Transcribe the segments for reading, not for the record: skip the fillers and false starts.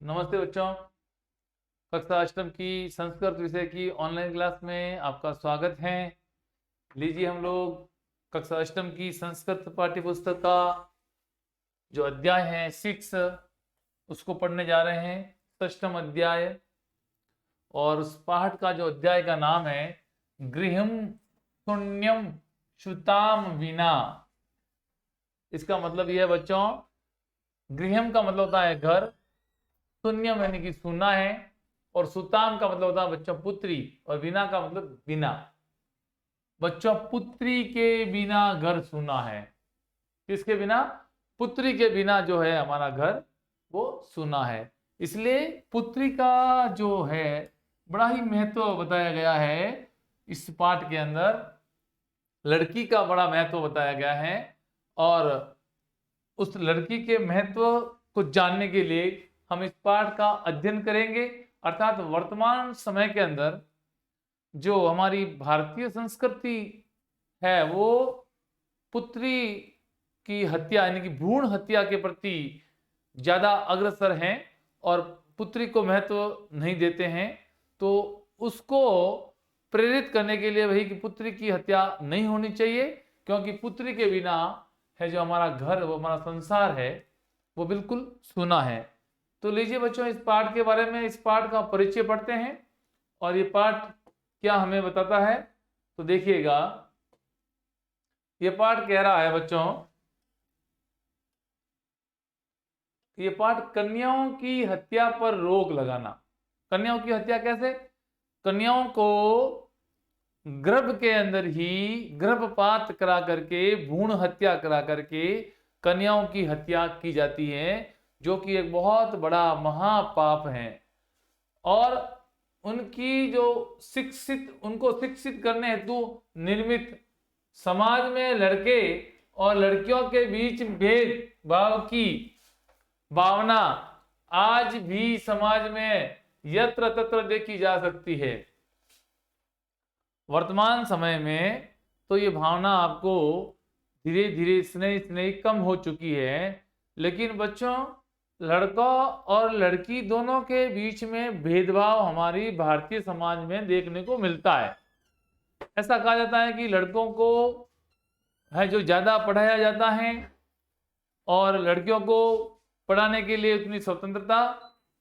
नमस्ते बच्चों। कक्षा अष्टम की संस्कृत विषय की ऑनलाइन क्लास में आपका स्वागत है। लीजिए हम लोग कक्षा अष्टम की संस्कृत पाठ्य पुस्तक का जो अध्याय है 6 उसको पढ़ने जा रहे हैं। षष्ठम अध्याय और उस पाठ का जो अध्याय का नाम है गृहम शून्यम श्रुताम विना। इसका मतलब यह है बच्चों, गृहम का मतलब होता है घर, शून्यम यानी कि सुना है, और सुताम का मतलब होता है बच्चों पुत्री, और बिना का मतलब बिना। बच्चों पुत्री के बिना घर सुना है। किसके बिना? पुत्री के बिना जो है हमारा घर वो सुना है। इसलिए पुत्री का जो है बड़ा ही महत्व बताया गया है इस पाठ के अंदर। लड़की का बड़ा महत्व बताया गया है और उस लड़की के महत्व को जानने के लिए हम इस पाठ का अध्ययन करेंगे। अर्थात वर्तमान समय के अंदर जो हमारी भारतीय संस्कृति है वो पुत्री की हत्या यानी कि भ्रूण हत्या के प्रति ज्यादा अग्रसर हैं और पुत्री को महत्व नहीं देते हैं। तो उसको प्रेरित करने के लिए वही कि पुत्री की हत्या नहीं होनी चाहिए, क्योंकि पुत्री के बिना है जो हमारा घर, वो हमारा संसार है, वो बिल्कुल सूना है। तो लीजिए बच्चों, इस पाठ के बारे में, इस पाठ का परिचय पढ़ते हैं और ये पाठ क्या हमें बताता है। तो देखिएगा, ये पाठ कह रहा है बच्चों, ये पाठ कन्याओं की हत्या पर रोक लगाना। कन्याओं की हत्या कैसे? कन्याओं को गर्भ के अंदर ही गर्भपात करा करके, भ्रूण हत्या करा करके कन्याओं की हत्या की जाती है, जो कि एक बहुत बड़ा महापाप है। और उनकी जो उनको शिक्षित करने हेतु निर्मित समाज में लड़के और लड़कियों के बीच भेदभाव की भावना आज भी समाज में यत्र तत्र देखी जा सकती है। वर्तमान समय में तो ये भावना आपको धीरे धीरे स्नेह स्नेह कम हो चुकी है, लेकिन बच्चों लड़का और लड़की दोनों के बीच में भेदभाव हमारी भारतीय समाज में देखने को मिलता है। ऐसा कहा जाता है कि लड़कों को है जो ज्यादा पढ़ाया जाता है और लड़कियों को पढ़ाने के लिए उतनी स्वतंत्रता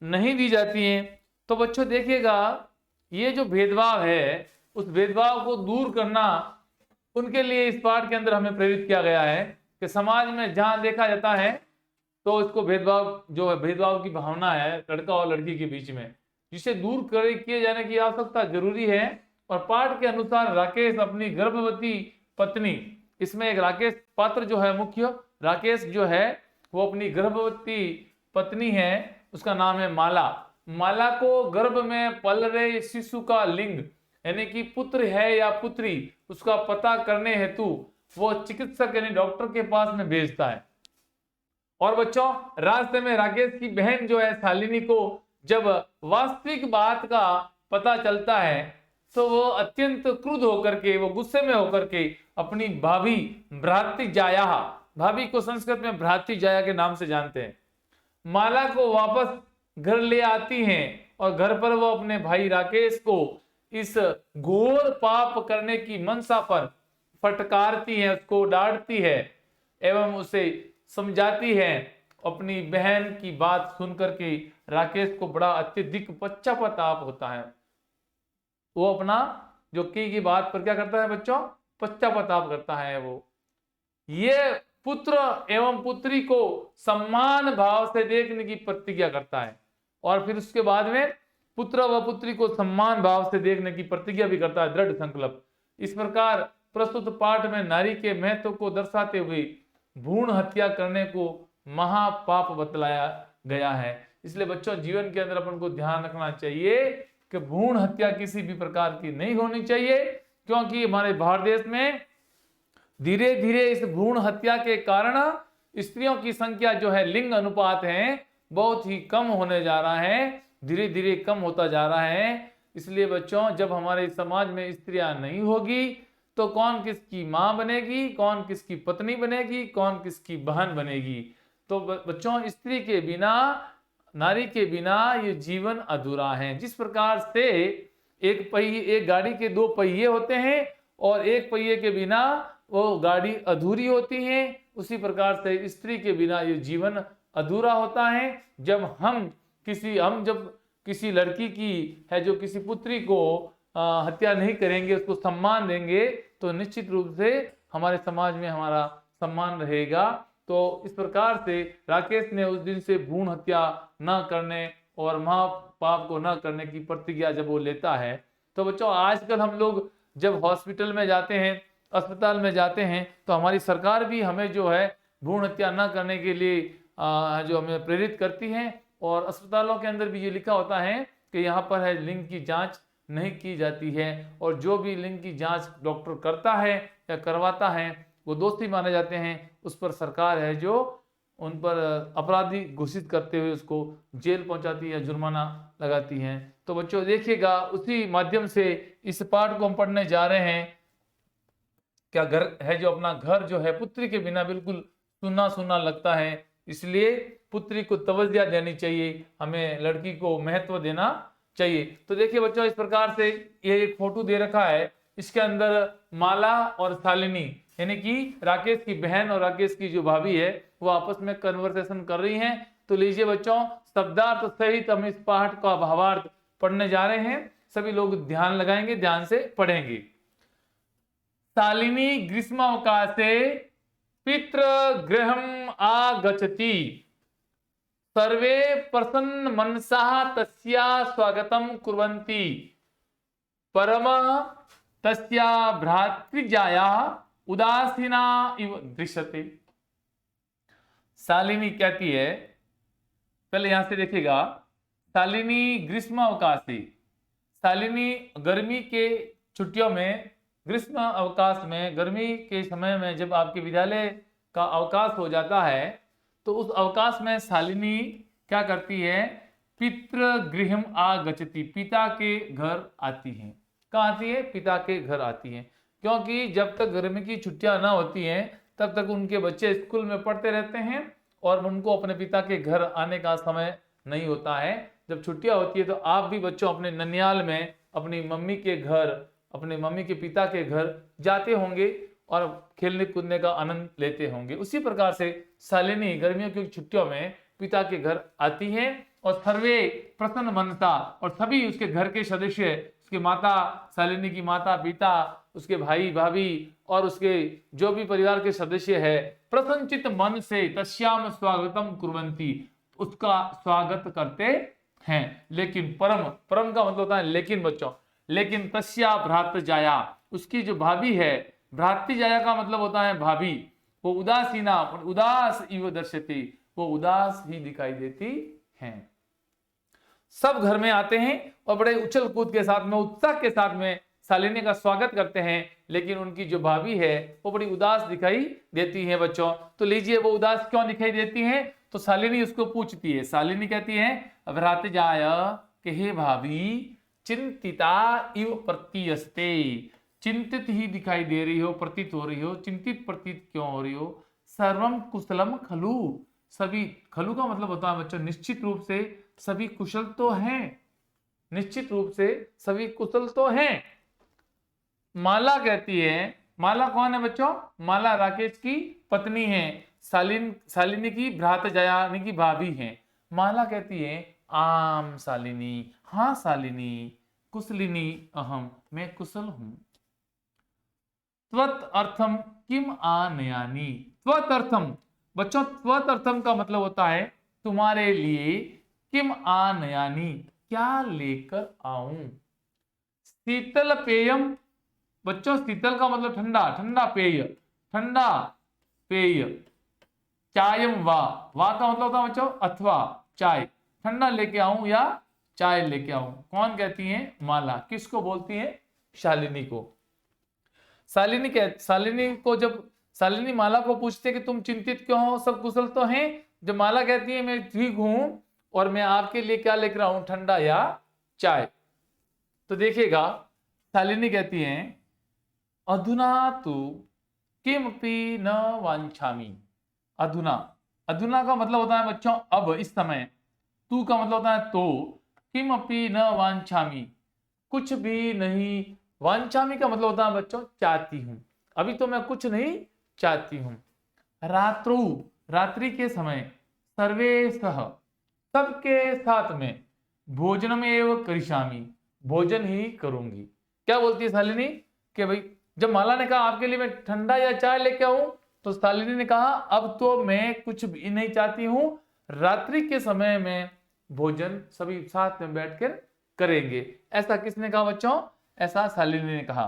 नहीं दी जाती है। तो बच्चों देखिएगा, ये जो भेदभाव है उस भेदभाव को दूर करना उनके लिए इस पाठ के अंदर हमें प्रेरित किया गया है कि समाज में जहां देखा जाता है तो इसको भेदभाव, जो है भेदभाव की भावना है लड़का और लड़की के बीच में, जिसे दूर किए जाने की आवश्यकता जरूरी है। और पाठ के अनुसार राकेश अपनी गर्भवती पत्नी, इसमें एक राकेश पात्र जो है मुख्य, राकेश जो है वो अपनी गर्भवती पत्नी है, उसका नाम है माला। माला को गर्भ में पल रहे शिशु का लिंग यानी कि पुत्र है या पुत्री, उसका पता करने हेतु वो चिकित्सक यानी डॉक्टर के पास में भेजता है। और बच्चों रास्ते में राकेश की बहन जो है शालिनी को जब वास्तविक बात का पता चलता है तो वो अत्यंत क्रुद्ध होकर के, वो गुस्से में होकर के अपनी भाभी भ्रातृजाया, भाभी को संस्कृत में भ्रातृजाया के नाम से जानते हैं, माला को वापस घर ले आती हैं और घर पर वो अपने भाई राकेश को इस घोर पाप करने की मनसा पर फटकारती है, उसको डांटती है एवं उसे समझाती है। अपनी बहन की बात सुनकर के राकेश को बड़ा अत्यधिक पश्चाताप होता है। वो अपना जो की बात पर क्या करता है बच्चों? पश्चाताप करता है। वो ये पुत्र एवं पुत्री को सम्मान भाव से देखने की प्रतिज्ञा करता है और फिर उसके बाद में पुत्र व पुत्री को सम्मान भाव से देखने की प्रतिज्ञा भी करता है, दृढ़ संकल्प। इस प्रकार प्रस्तुत पाठ में नारी के महत्व को दर्शाते हुए भ्रूण हत्या करने को महापाप बतलाया गया है। इसलिए बच्चों जीवन के अंदर अपन को ध्यान रखना चाहिए कि भ्रूण हत्या किसी भी प्रकार की नहीं होनी चाहिए, क्योंकि हमारे भारत देश में धीरे धीरे इस भ्रूण हत्या के कारण स्त्रियों की संख्या जो है, लिंग अनुपात है, बहुत ही कम होने जा रहा है, धीरे धीरे कम होता जा रहा है। इसलिए बच्चों जब हमारे समाज में स्त्रियां नहीं होगी तो कौन किसकी मां बनेगी, कौन किसकी पत्नी बनेगी, कौन किसकी बहन बनेगी। तो बच्चों स्त्री के बिना नारी के बिना ये जीवन अधूरा है। जिस प्रकार से एक गाड़ी के दो पहिए होते हैं और एक पहिए के बिना वो गाड़ी अधूरी होती है, उसी प्रकार से स्त्री के बिना ये जीवन अधूरा होता है। जब जब किसी लड़की की है जो किसी पुत्री को हत्या नहीं करेंगे, उसको सम्मान देंगे, तो निश्चित रूप से हमारे समाज में हमारा सम्मान रहेगा। तो इस प्रकार से राकेश ने उस दिन से भ्रूण हत्या न करने और महापाप को न करने की प्रतिज्ञा जब वो लेता है। तो बच्चों, आजकल हम लोग जब हॉस्पिटल में जाते हैं, अस्पताल में जाते हैं, तो हमारी सरकार भी हमें जो है भ्रूण हत्या न करने के लिए जो हमें प्रेरित करती है। और अस्पतालों के अंदर भी ये लिखा होता है कि यहाँ पर है लिंग की जांच नहीं की जाती है, और जो भी लिंग की जांच डॉक्टर करता है या करवाता है वो दोषी माने जाते हैं। उस पर सरकार है जो उन पर अपराधी घोषित करते हुए उसको जेल पहुंचाती है, जुर्माना लगाती है। तो बच्चों देखिएगा, उसी माध्यम से इस पाठ को हम पढ़ने जा रहे हैं। क्या घर है जो अपना घर जो है पुत्री के बिना बिल्कुल सुना सुना लगता है, इसलिए पुत्री को तवज्जो देनी चाहिए, हमें लड़की को महत्व देना चाहिए। तो देखिए बच्चों, इस प्रकार से ये एक फोटो दे रखा है, इसके अंदर माला और शालिनी यानी कि राकेश की बहन और राकेश की जो भाभी है वो आपस में कन्वर्सेशन कर रही हैं। तो लीजिए बच्चों, शब्दार्थ सहित हम इस पाठ का भावार्थ पढ़ने जा रहे हैं। सभी लोग ध्यान लगाएंगे, ध्यान से पढ़ेंगे। शालिनी ग्रीष्मावकाशे पितृगृहम् आगच्छति, सर्वे प्रसन्न मनसा तस्या स्वागतं कुर्वन्ति, परमः तस्या भ्रातृजाया उदासीना इव दृश्यते। शालिनी कहती है, पहले यहां से देखिएगा, शालिनी ग्रीष्म अवकाशी, शालिनी गर्मी के छुट्टियों में, ग्रीष्म अवकाश में, गर्मी के समय में जब आपके विद्यालय का अवकाश हो जाता है, तो उस अवकाश में शालिनी क्या करती है, पितृगृहम् आगच्छति, पिता के घर आती है। कहाँ आती है? पिता के घर आती है। क्योंकि जब तक गर्मी की छुट्टियां ना होती हैं तब तक उनके बच्चे स्कूल में पढ़ते रहते हैं और उनको अपने पिता के घर आने का समय नहीं होता है। जब छुट्टियां होती है तो आप भी बच्चों अपने ननियाल में अपनी मम्मी के घर, अपने मम्मी के पिता के घर जाते होंगे और खेलने कूदने का आनंद लेते होंगे। उसी प्रकार से शालिनी गर्मियों की छुट्टियों में पिता के घर आती है और सर्वे प्रसन्न मनसा, और सभी उसके घर के सदस्य, उसके माता, शालिनी की माता पिता, उसके भाई भाभी और उसके जो भी परिवार के सदस्य है, प्रसन्नचित मन से तस्याम स्वागतम कुर्वन्ति, उसका स्वागत करते हैं। लेकिन परम का मतलब होता है लेकिन बच्चों, लेकिन तस्या भ्रातृजाया, उसकी जो भाभी है, भ्रातृजाया का मतलब होता है भाभी, वो उदासीना, उदास इव दर्शति, वो उदास ही दिखाई देती हैं। सब घर में आते हैं और बड़े उछल कूद के साथ में, उत्साह के साथ में शालिनी का स्वागत करते हैं, लेकिन उनकी जो भाभी है वो बड़ी उदास दिखाई देती है बच्चों। तो लीजिए, वो उदास क्यों दिखाई देती हैं? तो शालिनी उसको पूछती है। शालिनी कहती है, भ्रातृजाय कि हे भाभी, चिंतिता इव प्रतीयस्ते, चिंतित ही दिखाई दे रही हो, प्रतीत हो रही हो, चिंतित प्रतीत क्यों हो रही हो? सर्वम कुशलम खलु, सभी, खलु का मतलब होता है बच्चों निश्चित रूप से सभी कुशल तो हैं, निश्चित रूप से सभी कुशल तो हैं। माला कहती है, माला कौन है बच्चों? माला राकेश की पत्नी है, शालिनी की भ्रातृजाया यानी की भाभी है। माला कहती है, आम शालिनी, हाँ शालिनी, कुशलिनी अहम, मैं कुशल हूं। त्वत् अर्थम किम आनयानि, त्वत् अर्थम बच्चों, त्वत् अर्थम का मतलब होता है तुम्हारे लिए, किम आनयानि, क्या लेकर आऊं। शीतल पेयम, बच्चों शीतल का मतलब ठंडा, ठंडा पेय, ठंडा पेय। चायम वा का मतलब होता है बच्चों अथवा, चाय, ठंडा लेके आऊं या चाय लेके आऊं। कौन कहती है? माला। किसको बोलती है? शालिनी को। शालिनी को जब शालिनी माला को पूछते कि तुम चिंतित क्यों हो, सब कुशल तो हैं? जब माला कहती है मैं ठीक हूं और मैं आपके लिए क्या लेकर आऊं, ठंडा या चाय। तो देखिएगा, शालिनी कहती है, अधुना तु किमपि न वांछामि। अधुना, अधुना का मतलब होता है बच्चों अब, इस समय। तू का मतलब होता है तो, किमपि न वांछामि, कुछ भी नहीं, वांछामि का मतलब होता है बच्चों चाहती हूं, अभी तो मैं कुछ नहीं चाहती हूं। रात्रौ, रात्रि के समय, सर्वे सह, सबके साथ में, भोजनम एव करिष्यामि, भोजन ही करूंगी। क्या बोलती है शालिनी कि भाई जब माला ने कहा आपके लिए मैं ठंडा या चाय लेके आऊं, तो शालिनी ने कहा अब तो मैं कुछ भी नहीं चाहती हूं, रात्रि के समय में भोजन सभी साथ में बैठकर करेंगे। ऐसा किसने कहा बच्चों? ऐसा शालिनी ने कहा।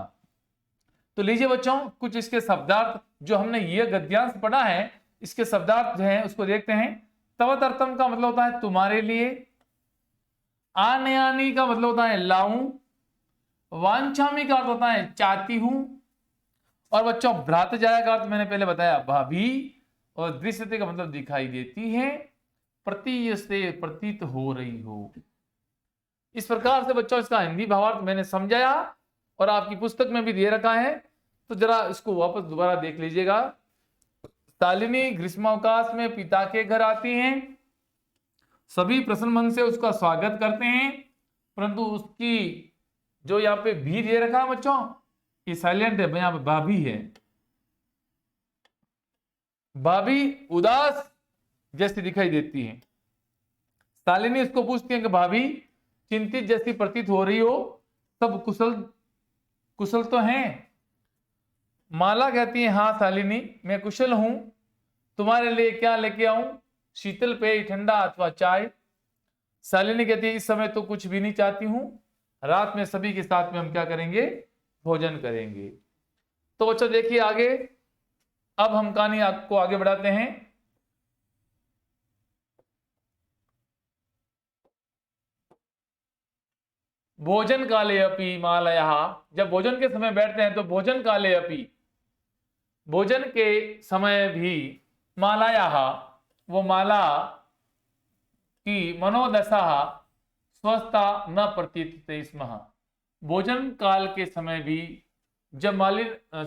तो लीजिए बच्चों कुछ इसके शब्दार्थ जो हमने ये गद्यांश पढ़ा है, इसके शब्दार्थ जो है उसको देखते हैं। तवतर्थम का मतलब होता है तुम्हारे लिए, आनयानी का मतलब होता है लाऊं, वांछामी का अर्थ होता है चाहती हूं, और बच्चों भ्रातृजाया का अर्थ मैंने पहले बताया भाभी, और दृश्यते का मतलब दिखाई देती है, प्रतीयते प्रतीत हो रही हो। इस प्रकार से बच्चों इसका हिंदी भावार्थ मैंने समझाया और आपकी पुस्तक में भी दे रखा है, तो जरा इसको वापस दोबारा देख लीजिएगा। शालिनी ग्रीष्मावकाश में पिता के घर आती हैं, सभी प्रसन्न मन से उसका स्वागत करते हैं, परंतु उसकी जो यहाँ पे भी दे रखा है बच्चों, ये साइलेंट है, यहाँ पे भाभी है, भाभी उदास जैसी दिखाई देती है। शालिनी उसको पूछती है कि भाभी चिंतित जैसी प्रतीत हो रही हो, सब कुशल कुशल तो हैं? माला कहती है हाँ शालिनी मैं कुशल हूं, तुम्हारे लिए क्या लेके आऊं? शीतल पेय, ठंडा अथवा चाय? शालिनी कहती है इस समय तो कुछ भी नहीं चाहती हूं, रात में सभी के साथ में हम क्या करेंगे? भोजन करेंगे। तो बच्चों देखिए आगे, अब हम कहानी आपको आगे बढ़ाते हैं। भोजन काले अपि मालया, जब भोजन के समय बैठते हैं तो भोजन काले अपि, भोजन के समय भी, मालाया, वो माला की मनोदशा स्वस्था न प्रतीत स्म, भोजन काल के समय भी, जब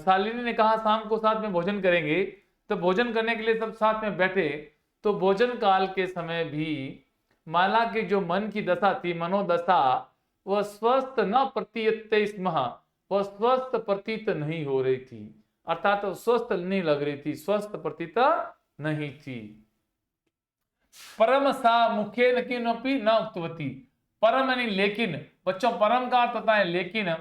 शालिनी ने कहा शाम को साथ में भोजन करेंगे, तो भोजन करने के लिए सब साथ में बैठे, तो भोजन काल के समय भी माला के जो मन की दशा थी, मनोदशा, वह स्वस्थ न प्रतीयत स्म, वह स्वस्थ प्रतीत नहीं हो रही थी, अर्थात तो स्वस्थ नहीं लग रही थी, स्वस्थ प्रतीत नहीं थी। परम सा मुखे न किनपि न उक्तवती, परम यानी लेकिन, बच्चों परम का अर्थ होता है लेकिन,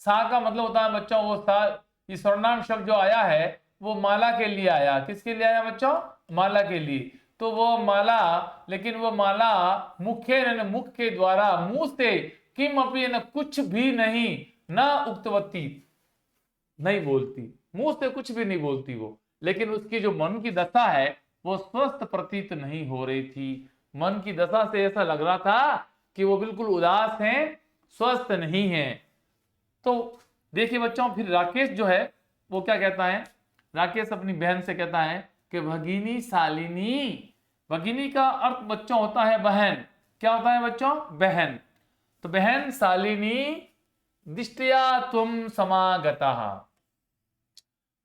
सा का मतलब होता है बच्चों वो सा, ये सर्वनाम शब्द जो आया है वो माला के लिए आया। किसके लिए आया बच्चों? माला के लिए। तो वो माला, लेकिन वो माला मुखे मुख के द्वारा, मुंह से, किम अपी न कुछ भी नहीं, न उक्तवती नहीं बोलती, मुंह से कुछ भी नहीं बोलती वो, लेकिन उसकी जो मन की दशा है वो स्वस्थ प्रतीत नहीं हो रही थी। मन की दशा से ऐसा लग रहा था कि वो बिल्कुल उदास हैं, स्वस्थ नहीं है। तो देखिए बच्चों फिर राकेश जो है वो क्या कहता है, राकेश अपनी बहन से कहता है कि भगिनी शालिनी, भगिनी का अर्थ बच्चों होता है बहन। क्या होता है बच्चों? बहन। तो बहन शालिनी दिष्टया तुम समागता,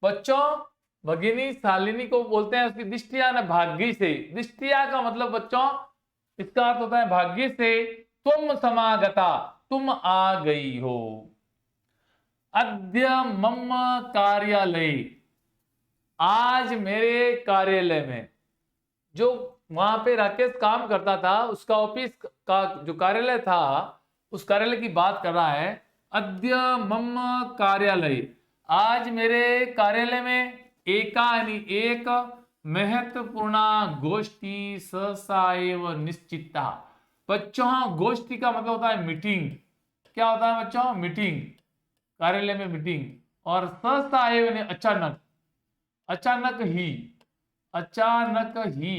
बच्चों भगिनी शालिनी को बोलते हैं उसकी दिष्टिया न भाग्य से, दिष्टिया का मतलब बच्चों इसका अर्थ होता है भाग्य से, तुम समागता तुम आ गई हो। अद्य मम कार्यालय, आज मेरे कार्यालय में, जो वहां पे राकेश काम करता था उसका ऑफिस का जो कार्यालय था, उस कार्यालय की बात कर रहा है। अद्य मम कार्यालय, आज मेरे कार्यालय में एका यानी एक, महत्वपूर्ण गोष्ठी सहसा एव निश्चिता, बच्चों गोष्ठी का मतलब होता है मीटिंग। क्या होता है बच्चों? मीटिंग, कार्यालय में मीटिंग। और सहसा एव यानी अचानक, अचानक ही, अचानक ही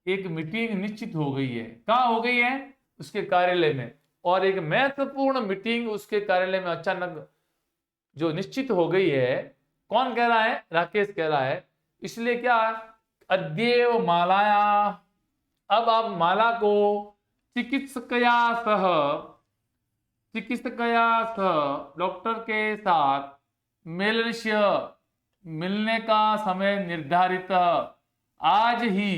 एक मीटिंग निश्चित हो गई है। कहाँ हो गई है? उसके कार्यालय में। और एक महत्वपूर्ण मीटिंग उसके कार्यालय में अचानक जो निश्चित हो गई है। कौन कह रहा है? राकेश कह रहा है। इसलिए क्या? अद्येव मालाया, अब आप माला को चिकित्सकया सह, चिकित्सकया सह डॉक्टर के साथ मेलनस्य, मिलने का समय निर्धारित, आज ही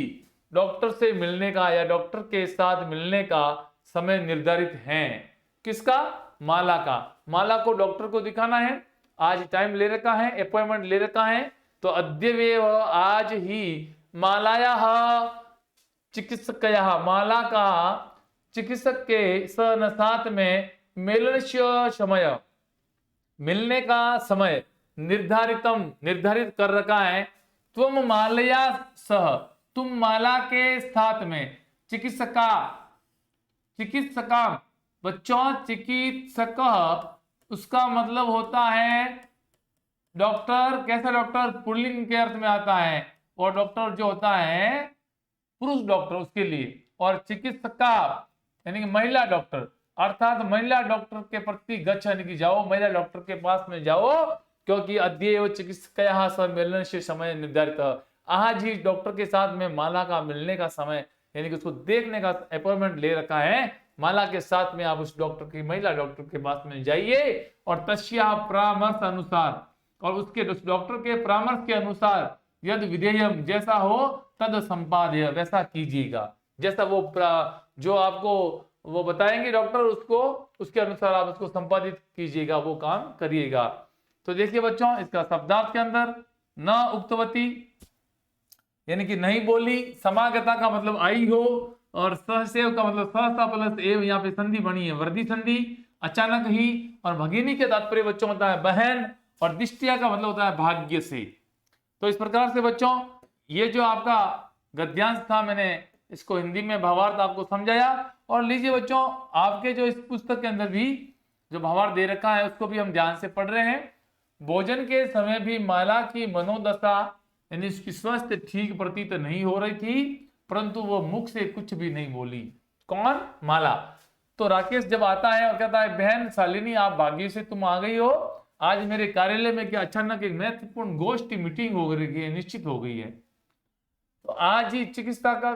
डॉक्टर से मिलने का या डॉक्टर के साथ मिलने का समय निर्धारित है। किसका? माला का। माला को डॉक्टर को दिखाना है, आज टाइम ले रखा है, अपॉइंटमेंट ले रखा है, तो अद्यवेव आज ही मालायाः चिकित्सकया, माला का चिकित्सक के साथ में मेलनस्य समय, मिलने का समय निर्धारित कर रखा है। तुम मालया सह, तुम माला के साथ में चिकित्सका बच्चों चिकित्सक उसका मतलब होता है डॉक्टर। कैसा डॉक्टर? पुल्लिंग के अर्थ में आता है, और डॉक्टर जो होता है पुरुष डॉक्टर उसके लिए, और चिकित्सका यानी कि महिला डॉक्टर, अर्थात महिला डॉक्टर के प्रति गच्छ यानी कि जाओ, महिला डॉक्टर के पास में जाओ, क्योंकि अद्य चिकित्सकया सह मिलन से समय निर्धारित, आज ही डॉक्टर के साथ में माला का मिलने का समय यानी कि उसको देखने का अपॉइंटमेंट ले रखा है। माला के साथ में आप उस डॉक्टर की, महिला डॉक्टर के पास में जाइए, और तस्या परामर्श अनुसार, और उसके उस डॉक्टर के परामर्श के अनुसार यदि विधेयम जैसा हो तद संपाद्य, वैसा कीजिएगा, जैसा वो जो आपको वो बताएंगे डॉक्टर, उसको उसके अनुसार आप उसको संपादित कीजिएगा, वो काम करिएगा। तो देखिए बच्चों, इसका शब्दार्थ के अंदर न उक्तवती यानी कि नहीं बोली, समागता का मतलब आई हो, और सहसेव का मतलब सहसा प्लस एव, यहाँ पे संधि बनी है वृद्धि संधि, अचानक ही, और भगिनी के तात्पर्य बच्चों होता है बहन, और दिष्टिया का मतलब होता है भाग्य से। तो इस प्रकार से बच्चों ये जो आपका गद्यांश था, मैंने इसको हिंदी में भावार्थ आपको समझाया। और लीजिए बच्चों, आपके जो इस पुस्तक के अंदर भी जो भावार्थ दे रखा है उसको भी हम ध्यान से पढ़ रहे हैं। भोजन के समय भी माला की मनोदशा यानी उसकी स्वास्थ्य ठीक प्रतीत नहीं हो रही थी, परंतु वो मुख से कुछ भी नहीं बोली। कौन? माला। तो राकेश जब आता है और कहता है बहन शालिनी आप भाग्य से तुम आ गई हो, आज मेरे कार्यालय में क्या अचानक एक महत्वपूर्ण गोष्ठी मीटिंग हो गई है, निश्चित हो गई है, तो आज ही चिकित्सा का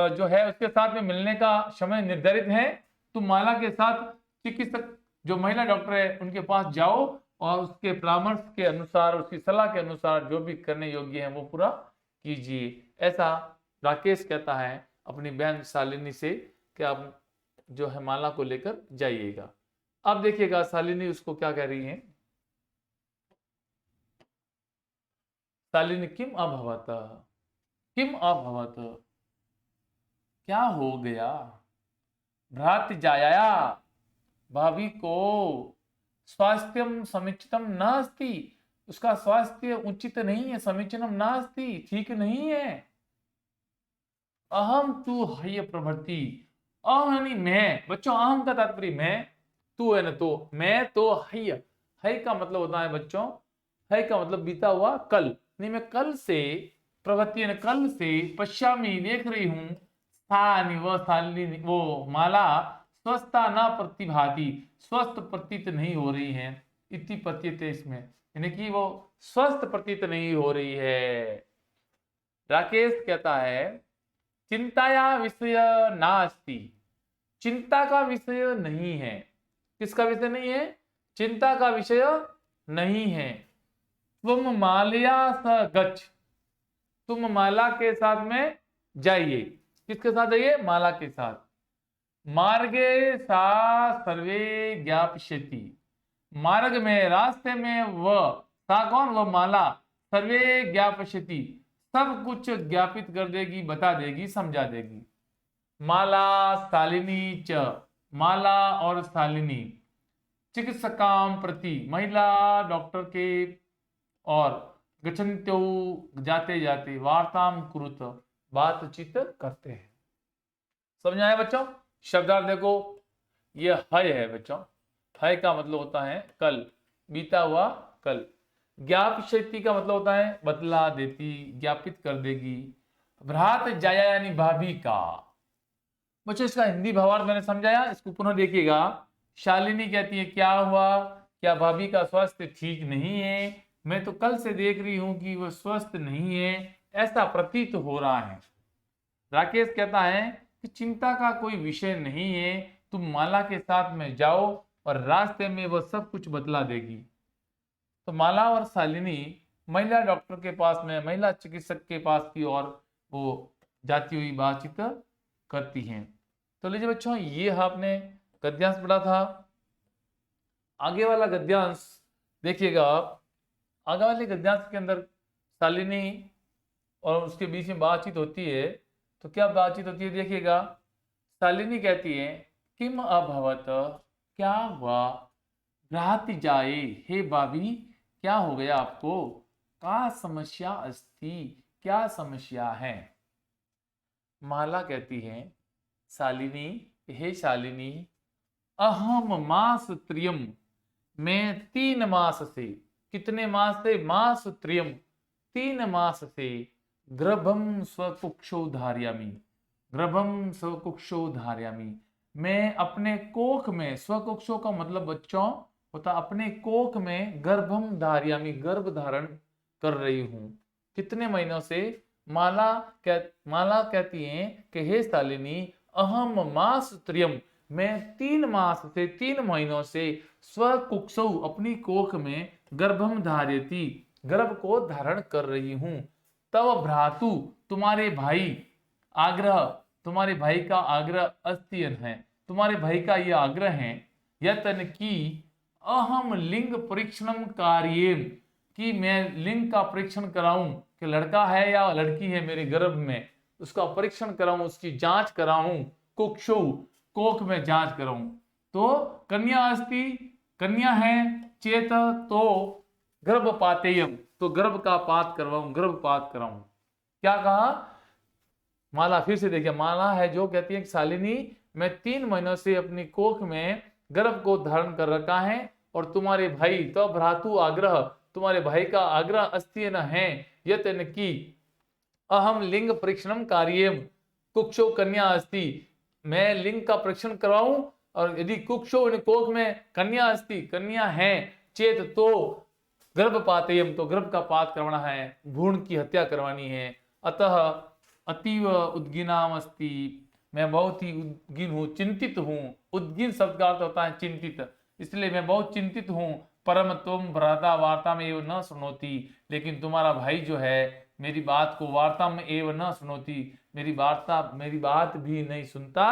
जो है उसके साथ में मिलने का समय निर्धारित है। तुम माला के साथ चिकित्सक जो महिला डॉक्टर है उनके पास जाओ, और उसके परामर्श के अनुसार, उसकी सलाह के अनुसार जो भी करने योग्य है वो पूरा कीजिए। ऐसा राकेश कहता है अपनी बहन शालिनी से कि आप जो है माला को लेकर जाइएगा। अब देखिएगा शालिनी उसको क्या कह रही है। शालिनी किम अभवत, किम अभवत, क्या हो गया? भ्रात जाया, भाभी को स्वास्थ्यम समीचितम नास्ति, उसका स्वास्थ्य उचित नहीं है, समीचीनम नास्ति, ठीक नहीं है। अहम तू हय प्रभृति, अहम यानी मैं, बच्चों अहम का तात्पर्य मैं, तू है ना तो, मैं तो हय, हय का मतलब होता है बच्चों, हय का मतलब बीता हुआ कल, नहीं मैं कल से, प्रभृति ने कल से, पश्चामी देख रही हूं, स्थानी व शालिनी वो माला स्वस्था न प्रतिभाति, स्वस्थ प्रतीत नहीं हो रही है, इति प्रतीत इसमें यानी कि वो स्वस्थ प्रतीत नहीं हो रही है। राकेश कहता है चिंताया विषय नास्ति, चिंता का विषय नहीं है। किसका विषय नहीं है? चिंता का विषय नहीं है। तुम मालया स गच्छ, तुम माला के साथ में जाइए। किसके साथ जाइए? माला के साथ। मार्गे सा सर्वे ज्ञापयति, मार्ग में, रास्ते में वह, सा कौन? वह माला, सर्वे ज्ञापयति, सब कुछ ज्ञापित कर देगी, बता देगी, समझा देगी। माला शालिनी च, माला और शालिनी, चिकित्सकाम प्रति, महिला डॉक्टर के और गच्छन्त्यौ जाते जाते, वार्ताम कुरुत, बातचीत करते हैं। समझ आया बच्चों? शब्दार्थ देखो, ये हय है बच्चों, हय का मतलब होता है कल, बीता हुआ कल। ज्ञापयति का मतलब होता है बतला देती, ज्ञापित कर देगी। भ्रात जाया यानी भाभी का। बच्चों इसका हिंदी भावार्थ मैंने समझाया, इसको पुनः देखिएगा। शालिनी कहती है क्या हुआ, क्या भाभी का स्वास्थ्य ठीक नहीं है? मैं तो कल से देख रही हूं कि वह स्वस्थ नहीं है, ऐसा प्रतीत हो रहा है। राकेश कहता है कि चिंता का कोई विषय नहीं है, तुम माला के साथ में जाओ और रास्ते में वह सब कुछ बतला देगी। तो माला और शालिनी महिला डॉक्टर के पास में, महिला चिकित्सक के पास की ओर वो जाती हुई बातचीत करती हैं। तो लीजिए बच्चों, ये आपने गद्यांश पढ़ा था। आगे वाला गद्यांश देखिएगा आप। आगे वाले गद्यांश के अंदर शालिनी और उसके बीच में बातचीत होती है। तो क्या बातचीत होती है देखिएगा। शालिनी कहती है, किम अभवत, क्या हुआ, भ्राति जाए, हे भाभी क्या हो गया आपको, का समस्या अस्ति, क्या समस्या है। माला कहती है, शालिनी, हे शालिनी, अहम मास त्रियम, मैं 3 मास से, कितने मास से, मास त्रियम 3 मास से, गर्भम स्वकुक्षो धारयामि, गर्भम स्वकुक्षो धारयामि, मैं अपने कोख में, स्वकुक्षो का मतलब बच्चों होता अपने कोख में, गर्भम धारयामि गर्भ धारण कर रही हूं। कितने महीनों से। माला कहती है कि हे शालिनी, अहम मास त्रियम, मैं 3 मास से, 3 महीनों से, स्वकुक्षौ अपनी कोख में, गर्भम धार्यति गर्भ को धारण कर रही हूं। तव भ्रातु तुम्हारे भाई, आग्रह तुम्हारे भाई का आग्रह, अस्तियन है तुम्हारे भाई का यह आग्रह है, यतन की अहम लिंग परीक्षणम कार्येम, कि मैं लिंग का परीक्षण कराऊं कि लड़का है या लड़की है मेरे गर्भ में, उसका परीक्षण कराऊं, उसकी जांच कराऊं, कुक्षु कोख में जांच कराऊं। तो कन्या अस्ति, कन्या है, चेत तो गर्भपातेयम, तो गर्भ का पात करवाऊं, गर्भपात कराऊं। क्या कहा। माला फिर से देखिए, माला है जो कहती है कि शालिनी, मैं 3 महीनों से अपनी कोख में गर्भ को धारण कर रखा है, और तुम्हारे भाई तो भ्रातु आग्रह, तुम्हारे भाई का आग्रह अस्ति न है, यतन की अहम लिंग परीक्षणम कार्यम, कुक्षो कन्या अस्ति, मैं लिंग का परीक्षण करवाऊं, और यदि कुक्षो कोख में कन्या अस्ति, कन्या है, चेत तो गर्भपातेयम, तो गर्भ का पात करवाना है, भ्रूण की हत्या करवानी है। अतः अतीव उद्गिनाम अस्ति, मैं बहुत ही उद्गिन हूँ, चिंतित हूँ। उद्गिन शब्द का अर्थ होता है चिंतित, इसलिए मैं बहुत चिंतित हूँ। परम तुम भ्राता वार्ता में एवं न सुनोती, लेकिन तुम्हारा भाई जो है मेरी बात को वार्ता में एवं न सुनोती, मेरी बात भी नहीं सुनता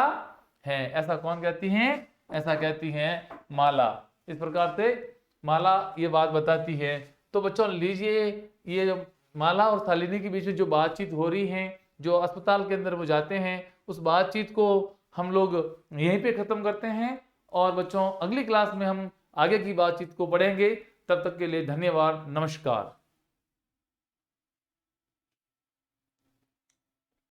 है। ऐसा कौन कहती है। ऐसा कहती है माला। इस प्रकार से माला ये बात बताती है। तो बच्चों लीजिए, ये जो माला और शालिनी के बीच में जो बातचीत हो रही है, जो अस्पताल के अंदर वो जाते हैं, उस बातचीत को हम लोग यहीं पे खत्म करते हैं। और बच्चों अगली क्लास में हम आगे की बातचीत को पढ़ेंगे। तब तक के लिए धन्यवाद, नमस्कार।